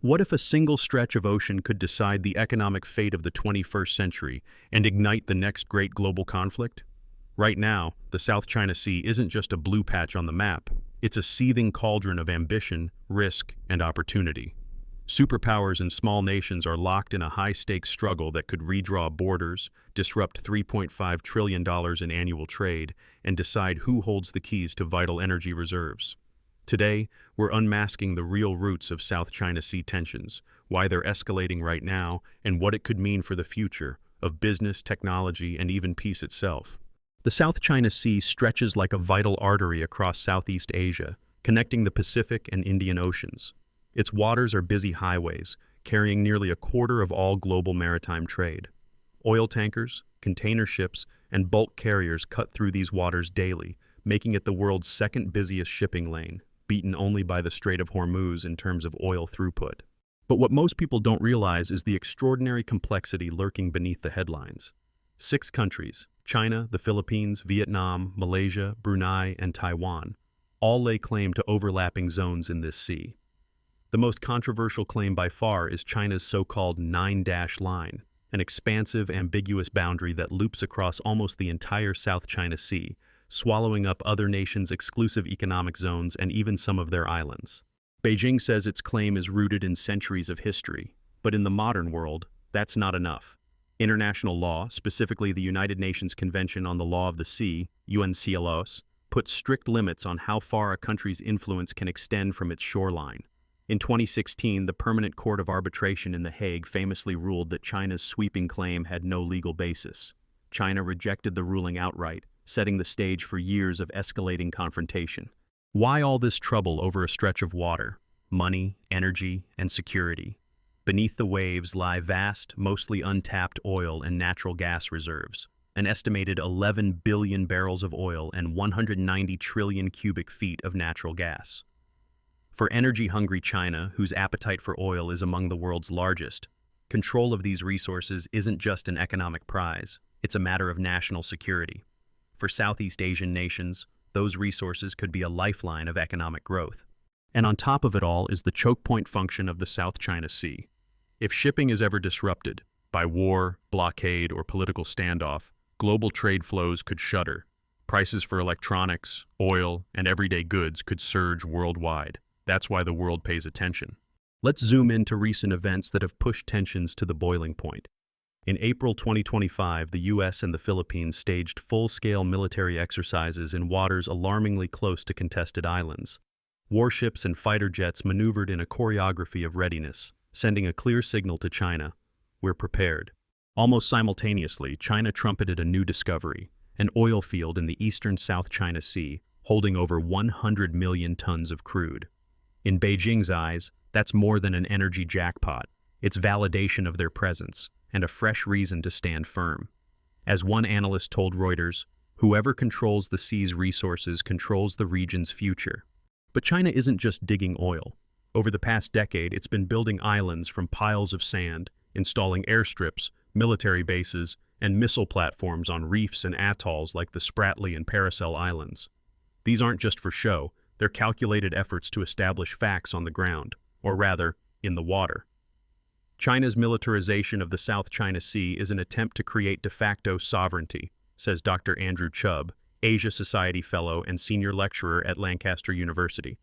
What if a single stretch of ocean could decide the economic fate of the 21st century and ignite the next great global conflict? Right now, the South China Sea isn't just a blue patch on the map, it's a seething cauldron of ambition, risk, and opportunity. Superpowers and small nations are locked in a high-stakes struggle that could redraw borders, disrupt $3.5 trillion in annual trade, and decide who holds the keys to vital energy reserves. Today, we're unmasking the real roots of South China Sea tensions, why they're escalating right now, and what it could mean for the future of business, technology, and even peace itself. The South China Sea stretches like a vital artery across Southeast Asia, connecting the Pacific and Indian Oceans. Its waters are busy highways, carrying nearly a quarter of all global maritime trade. Oil tankers, container ships, and bulk carriers cut through these waters daily, making it the world's second busiest shipping lane, beaten only by the Strait of Hormuz in terms of oil throughput. But what most people don't realize is the extraordinary complexity lurking beneath the headlines. 6 countries, China, the Philippines, Vietnam, Malaysia, Brunei, and Taiwan, all lay claim to overlapping zones in this sea. The most controversial claim by far is China's so-called 9-dash line, an expansive, ambiguous boundary that loops across almost the entire South China Sea, swallowing up other nations' exclusive economic zones and even some of their islands. Beijing says its claim is rooted in centuries of history, but in the modern world, that's not enough. International law, specifically the United Nations Convention on the Law of the Sea, UNCLOS, puts strict limits on how far a country's influence can extend from its shoreline. In 2016, the Permanent Court of Arbitration in The Hague famously ruled that China's sweeping claim had no legal basis. China rejected the ruling outright, setting the stage for years of escalating confrontation. Why all this trouble over a stretch of water? Money, energy, and security. Beneath the waves lie vast, mostly untapped oil and natural gas reserves, an estimated 11 billion barrels of oil and 190 trillion cubic feet of natural gas. For energy-hungry China, whose appetite for oil is among the world's largest, control of these resources isn't just an economic prize, it's a matter of national security. For Southeast Asian nations, those resources could be a lifeline of economic growth. And on top of it all is the choke point function of the South China Sea. If shipping is ever disrupted by war, blockade, or political standoff, global trade flows could shudder. Prices for electronics, oil, and everyday goods could surge worldwide. That's why the world pays attention. Let's zoom into recent events that have pushed tensions to the boiling point. In April 2025, the US and the Philippines staged full-scale military exercises in waters alarmingly close to contested islands. Warships and fighter jets maneuvered in a choreography of readiness, sending a clear signal to China: we're prepared. Almost simultaneously, China trumpeted a new discovery, an oil field in the eastern South China Sea, holding over 100 million tons of crude. In Beijing's eyes, that's more than an energy jackpot. It's validation of their presence, and a fresh reason to stand firm. As one analyst told Reuters, whoever controls the sea's resources controls the region's future. But China isn't just digging oil. Over the past decade, it's been building islands from piles of sand, installing airstrips, military bases, and missile platforms on reefs and atolls like the Spratly and Paracel Islands. These aren't just for show, they're calculated efforts to establish facts on the ground, or rather, in the water. China's militarization of the South China Sea is an attempt to create de facto sovereignty, says Dr. Andrew Chubb, Asia Society Fellow and Senior Lecturer at Lancaster University.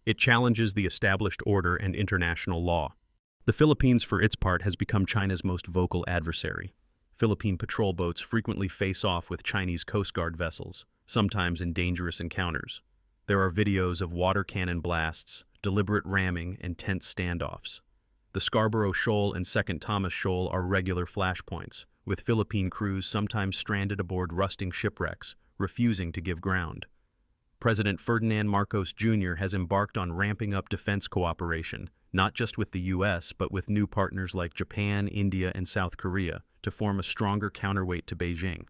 It challenges the established order and international law. The Philippines, for its part, has become China's most vocal adversary. Philippine patrol boats frequently face off with Chinese Coast Guard vessels, sometimes in dangerous encounters. There are videos of water cannon blasts, deliberate ramming, and tense standoffs. The Scarborough Shoal and Second Thomas Shoal are regular flashpoints, with Philippine crews sometimes stranded aboard rusting shipwrecks, refusing to give ground. President Ferdinand Marcos Jr. has embarked on ramping up defense cooperation, not just with the U.S., but with new partners like Japan, India, and South Korea, to form a stronger counterweight to Beijing.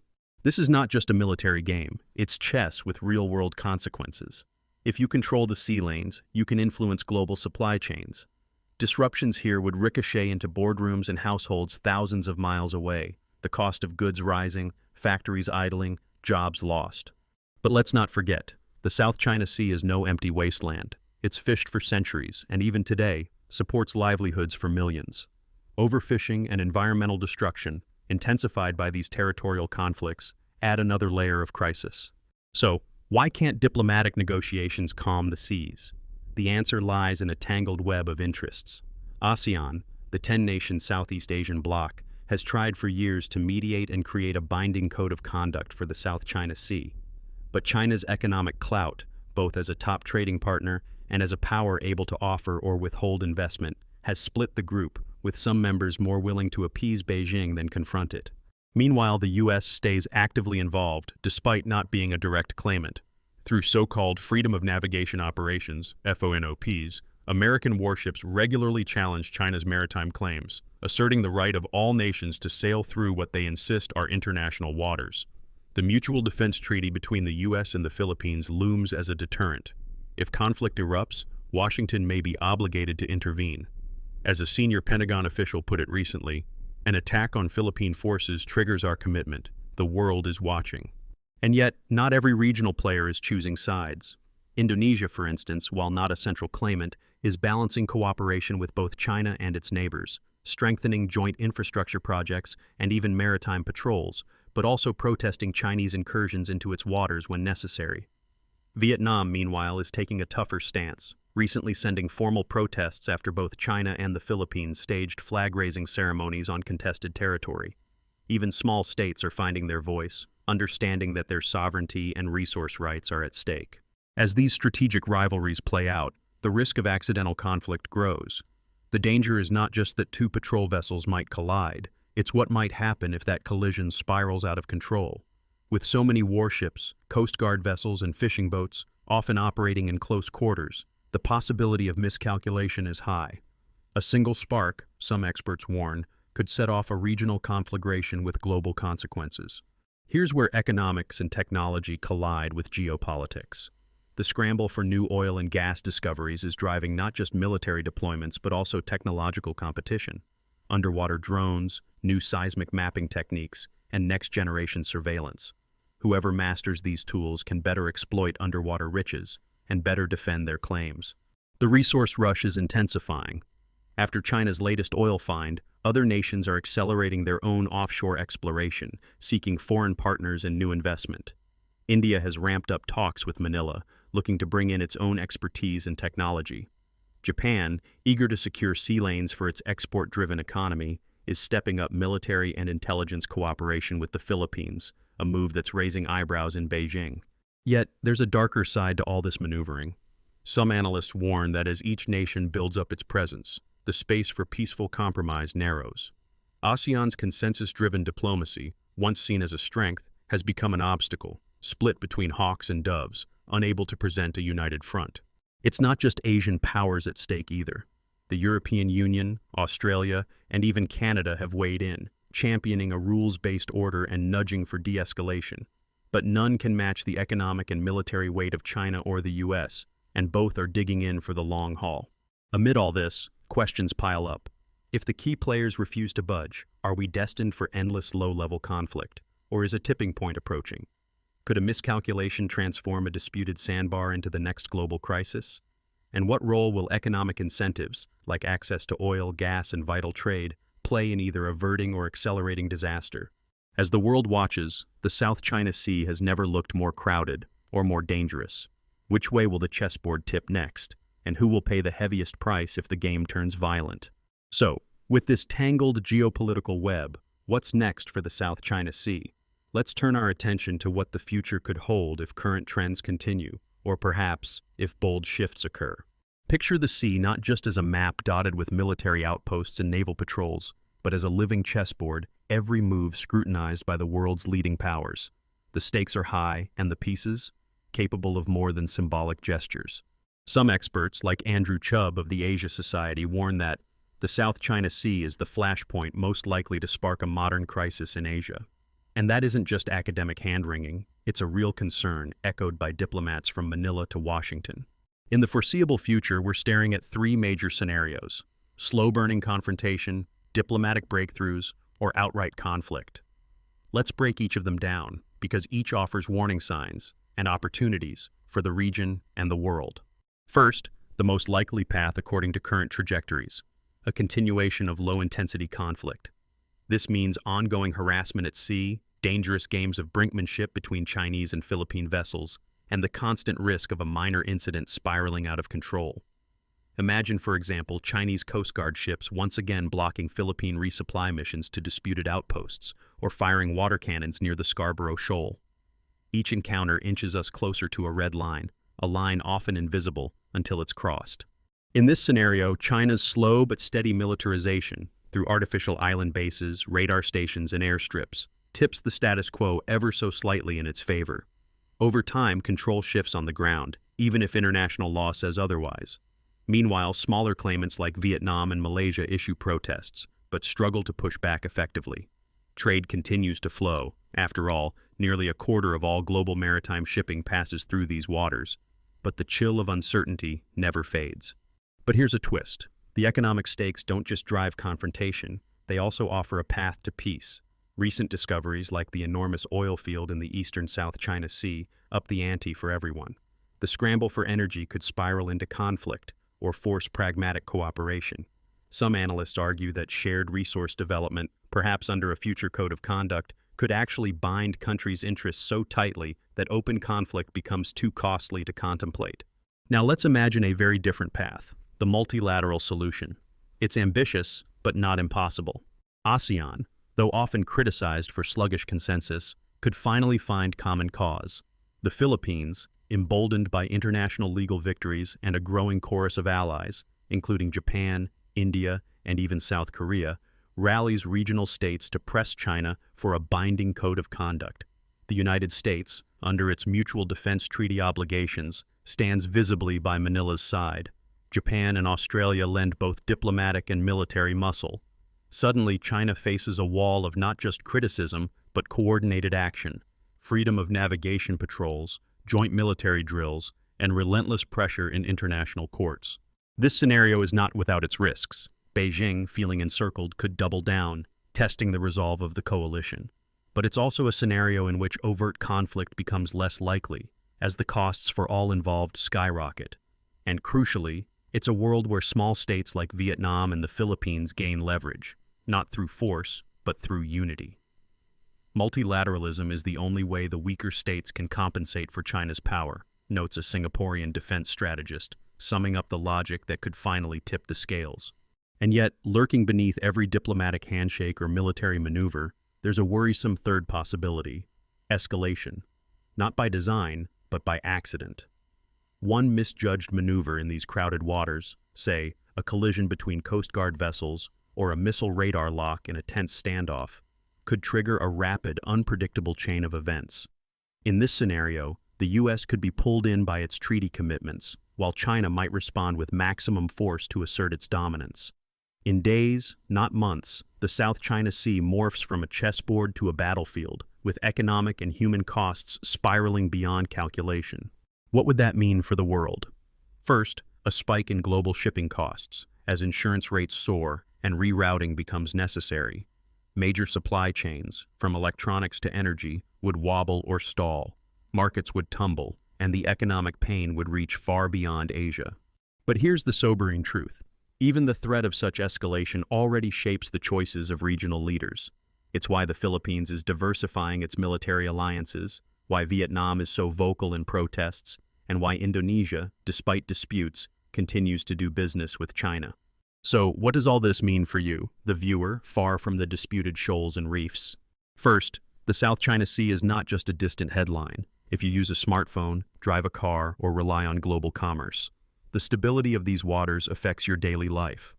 This is not just a military game, it's chess with real-world consequences. If you control the sea lanes, you can influence global supply chains. Disruptions here would ricochet into boardrooms and households thousands of miles away, the cost of goods rising, factories idling, jobs lost. But let's not forget, the South China Sea is no empty wasteland. It's fished for centuries, and even today, supports livelihoods for millions. Overfishing and environmental destruction, intensified by these territorial conflicts, add another layer of crisis. So, why can't diplomatic negotiations calm the seas? The answer lies in a tangled web of interests. ASEAN, the 10-nation Southeast Asian bloc, has tried for years to mediate and create a binding code of conduct for the South China Sea. But China's economic clout, both as a top trading partner and as a power able to offer or withhold investment, has split the group, with some members more willing to appease Beijing than confront it. Meanwhile, the U.S. stays actively involved, despite not being a direct claimant. Through so-called Freedom of Navigation Operations, FONOPs, American warships regularly challenge China's maritime claims, asserting the right of all nations to sail through what they insist are international waters. The Mutual Defense Treaty between the U.S. and the Philippines looms as a deterrent. If conflict erupts, Washington may be obligated to intervene. As a senior Pentagon official put it recently, an attack on Philippine forces triggers our commitment. The world is watching. And yet, not every regional player is choosing sides. Indonesia, for instance, while not a central claimant, is balancing cooperation with both China and its neighbors, strengthening joint infrastructure projects and even maritime patrols, but also protesting Chinese incursions into its waters when necessary. Vietnam, meanwhile, is taking a tougher stance, recently sending formal protests after both China and the Philippines staged flag-raising ceremonies on contested territory. Even small states are finding their voice, understanding that their sovereignty and resource rights are at stake. As these strategic rivalries play out, the risk of accidental conflict grows. The danger is not just that two patrol vessels might collide, it's what might happen if that collision spirals out of control. With so many warships, Coast Guard vessels, and fishing boats, often operating in close quarters, the possibility of miscalculation is high. A single spark, some experts warn, could set off a regional conflagration with global consequences. Here's where economics and technology collide with geopolitics. The scramble for new oil and gas discoveries is driving not just military deployments but also technological competition. Underwater drones, new seismic mapping techniques, and next-generation surveillance. Whoever masters these tools can better exploit underwater riches and better defend their claims. The resource rush is intensifying. After China's latest oil find, other nations are accelerating their own offshore exploration, seeking foreign partners and new investment. India has ramped up talks with Manila, looking to bring in its own expertise and technology. Japan, eager to secure sea lanes for its export-driven economy, is stepping up military and intelligence cooperation with the Philippines, a move that's raising eyebrows in Beijing. Yet, there's a darker side to all this maneuvering. Some analysts warn that as each nation builds up its presence, the space for peaceful compromise narrows. ASEAN's consensus-driven diplomacy, once seen as a strength, has become an obstacle, split between hawks and doves, unable to present a united front. It's not just Asian powers at stake either. The European Union, Australia, and even Canada have weighed in, championing a rules-based order and nudging for de-escalation. But none can match the economic and military weight of China or the U.S., and both are digging in for the long haul. Amid all this, questions pile up. If the key players refuse to budge, are we destined for endless low-level conflict, or is a tipping point approaching? Could a miscalculation transform a disputed sandbar into the next global crisis? And what role will economic incentives, like access to oil, gas, and vital trade, play in either averting or accelerating disaster? As the world watches, the South China Sea has never looked more crowded or more dangerous. Which way will the chessboard tip next? And who will pay the heaviest price if the game turns violent? So, with this tangled geopolitical web, what's next for the South China Sea? Let's turn our attention to what the future could hold if current trends continue, or perhaps if bold shifts occur. Picture the sea not just as a map dotted with military outposts and naval patrols, but as a living chessboard, every move scrutinized by the world's leading powers. The stakes are high, and the pieces? Capable of more than symbolic gestures. Some experts, like Andrew Chubb of the Asia Society, warn that the South China Sea is the flashpoint most likely to spark a modern crisis in Asia. And that isn't just academic hand-wringing, it's a real concern echoed by diplomats from Manila to Washington. In the foreseeable future, we're staring at three major scenarios: slow-burning confrontation, diplomatic breakthroughs, or outright conflict. Let's break each of them down, because each offers warning signs and opportunities for the region and the world. First, the most likely path according to current trajectories, a continuation of low-intensity conflict. This means ongoing harassment at sea, dangerous games of brinkmanship between Chinese and Philippine vessels, and the constant risk of a minor incident spiraling out of control. Imagine, for example, Chinese Coast Guard ships once again blocking Philippine resupply missions to disputed outposts, or firing water cannons near the Scarborough Shoal. Each encounter inches us closer to a red line, a line often invisible until it's crossed. In this scenario, China's slow but steady militarization, through artificial island bases, radar stations, and airstrips, tips the status quo ever so slightly in its favor. Over time, control shifts on the ground, even if international law says otherwise. Meanwhile, smaller claimants like Vietnam and Malaysia issue protests, but struggle to push back effectively. Trade continues to flow. After all, nearly a quarter of all global maritime shipping passes through these waters. But the chill of uncertainty never fades. But here's a twist. The economic stakes don't just drive confrontation, they also offer a path to peace. Recent discoveries like the enormous oil field in the eastern South China Sea up the ante for everyone. The scramble for energy could spiral into conflict or force pragmatic cooperation. Some analysts argue that shared resource development, perhaps under a future code of conduct, could actually bind countries' interests so tightly that open conflict becomes too costly to contemplate. Now let's imagine a very different path, the multilateral solution. It's ambitious, but not impossible. ASEAN, though often criticized for sluggish consensus, could finally find common cause. The Philippines, emboldened by international legal victories and a growing chorus of allies, including Japan, India, and even South Korea, rallies regional states to press China for a binding code of conduct. The United States, under its mutual defense treaty obligations, stands visibly by Manila's side. Japan and Australia lend both diplomatic and military muscle. Suddenly, China faces a wall of not just criticism, but coordinated action, freedom of navigation patrols, joint military drills, and relentless pressure in international courts. This scenario is not without its risks. Beijing, feeling encircled, could double down, testing the resolve of the coalition. But it's also a scenario in which overt conflict becomes less likely, as the costs for all involved skyrocket. And crucially, it's a world where small states like Vietnam and the Philippines gain leverage, not through force, but through unity. Multilateralism is the only way the weaker states can compensate for China's power, notes a Singaporean defense strategist, summing up the logic that could finally tip the scales. And yet, lurking beneath every diplomatic handshake or military maneuver, there's a worrisome third possibility: escalation. Not by design, but by accident. One misjudged maneuver in these crowded waters, say, a collision between Coast Guard vessels or a missile radar lock in a tense standoff, could trigger a rapid, unpredictable chain of events. In this scenario, the U.S. could be pulled in by its treaty commitments, while China might respond with maximum force to assert its dominance. In days, not months, the South China Sea morphs from a chessboard to a battlefield, with economic and human costs spiraling beyond calculation. What would that mean for the world? First, a spike in global shipping costs, as insurance rates soar and rerouting becomes necessary. Major supply chains, from electronics to energy, would wobble or stall. Markets would tumble, and the economic pain would reach far beyond Asia. But here's the sobering truth. Even the threat of such escalation already shapes the choices of regional leaders. It's why the Philippines is diversifying its military alliances, why Vietnam is so vocal in protests, and why Indonesia, despite disputes, continues to do business with China. So, what does all this mean for you, the viewer, far from the disputed shoals and reefs? First, the South China Sea is not just a distant headline if you use a smartphone, drive a car, or rely on global commerce. The stability of these waters affects your daily life.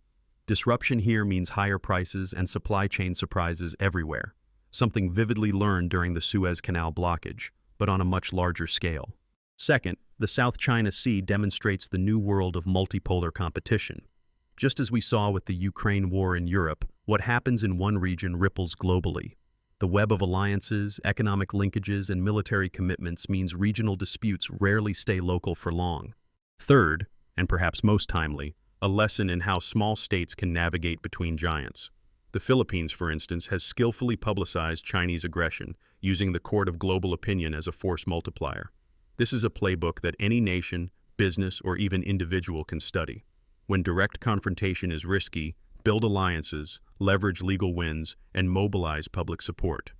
Disruption here means higher prices and supply chain surprises everywhere, something vividly learned during the Suez Canal blockage, but on a much larger scale. Second, the South China Sea demonstrates the new world of multipolar competition. Just as we saw with the Ukraine war in Europe, what happens in one region ripples globally. The web of alliances, economic linkages, and military commitments means regional disputes rarely stay local for long. Third, and perhaps most timely, a lesson in how small states can navigate between giants. The Philippines, for instance, has skillfully publicized Chinese aggression, using the court of global opinion as a force multiplier. This is a playbook that any nation, business, or even individual can study. When direct confrontation is risky, build alliances, leverage legal wins, and mobilize public support.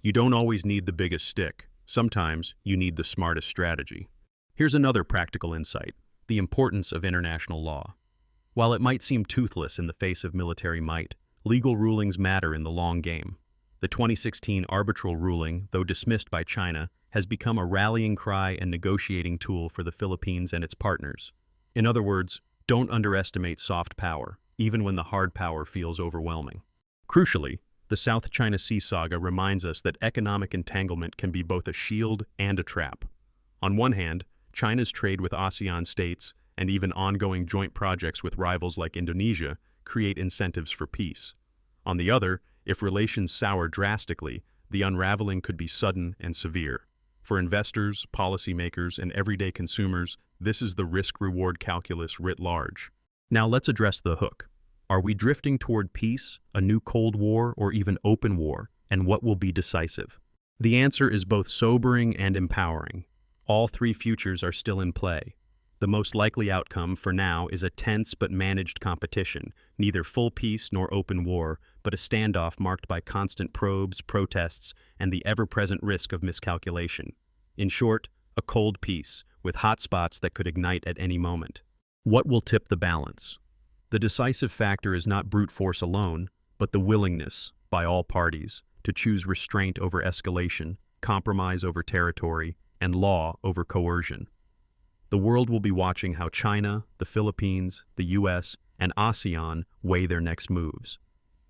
You don't always need the biggest stick. Sometimes you need the smartest strategy. Here's another practical insight: the importance of international law. While it might seem toothless in the face of military might, legal rulings matter in the long game. The 2016 arbitral ruling, though dismissed by China, has become a rallying cry and negotiating tool for the Philippines and its partners. In other words, don't underestimate soft power, even when the hard power feels overwhelming. Crucially, the South China Sea saga reminds us that economic entanglement can be both a shield and a trap. On one hand, China's trade with ASEAN states and even ongoing joint projects with rivals like Indonesia create incentives for peace. On the other, if relations sour drastically, the unraveling could be sudden and severe. For investors, policymakers, and everyday consumers, this is the risk-reward calculus writ large. Now let's address the hook. Are we drifting toward peace, a new Cold War, or even open war, and what will be decisive? The answer is both sobering and empowering. All three futures are still in play. The most likely outcome, for now, is a tense but managed competition, neither full peace nor open war, but a standoff marked by constant probes, protests, and the ever-present risk of miscalculation. In short, a cold peace, with hotspots that could ignite at any moment. What will tip the balance? The decisive factor is not brute force alone, but the willingness, by all parties, to choose restraint over escalation, compromise over territory, and law over coercion. The world will be watching how China, the Philippines, the US, and ASEAN weigh their next moves.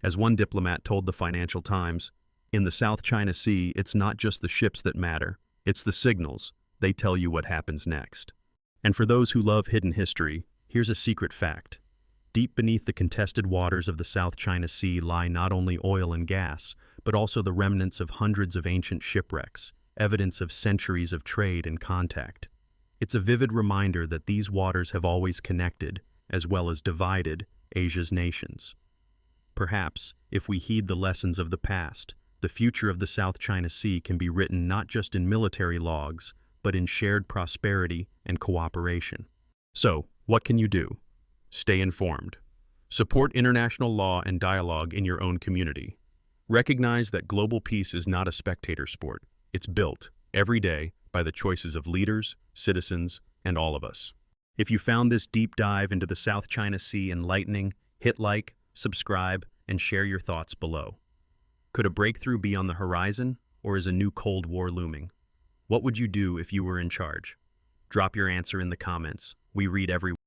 As one diplomat told the Financial Times, in the South China Sea, it's not just the ships that matter, it's the signals. They tell you what happens next. And for those who love hidden history, here's a secret fact. Deep beneath the contested waters of the South China Sea lie not only oil and gas, but also the remnants of hundreds of ancient shipwrecks, evidence of centuries of trade and contact. It's a vivid reminder that these waters have always connected, as well as divided, Asia's nations. Perhaps, if we heed the lessons of the past, the future of the South China Sea can be written not just in military logs, but in shared prosperity and cooperation. So, what can you do? Stay informed. Support international law and dialogue in your own community. Recognize that global peace is not a spectator sport. It's built, every day, by the choices of leaders, citizens, and all of us. If you found this deep dive into the South China Sea enlightening, hit like, subscribe, and share your thoughts below. Could a breakthrough be on the horizon, or is a new Cold War looming? What would you do if you were in charge? Drop your answer in the comments. We read every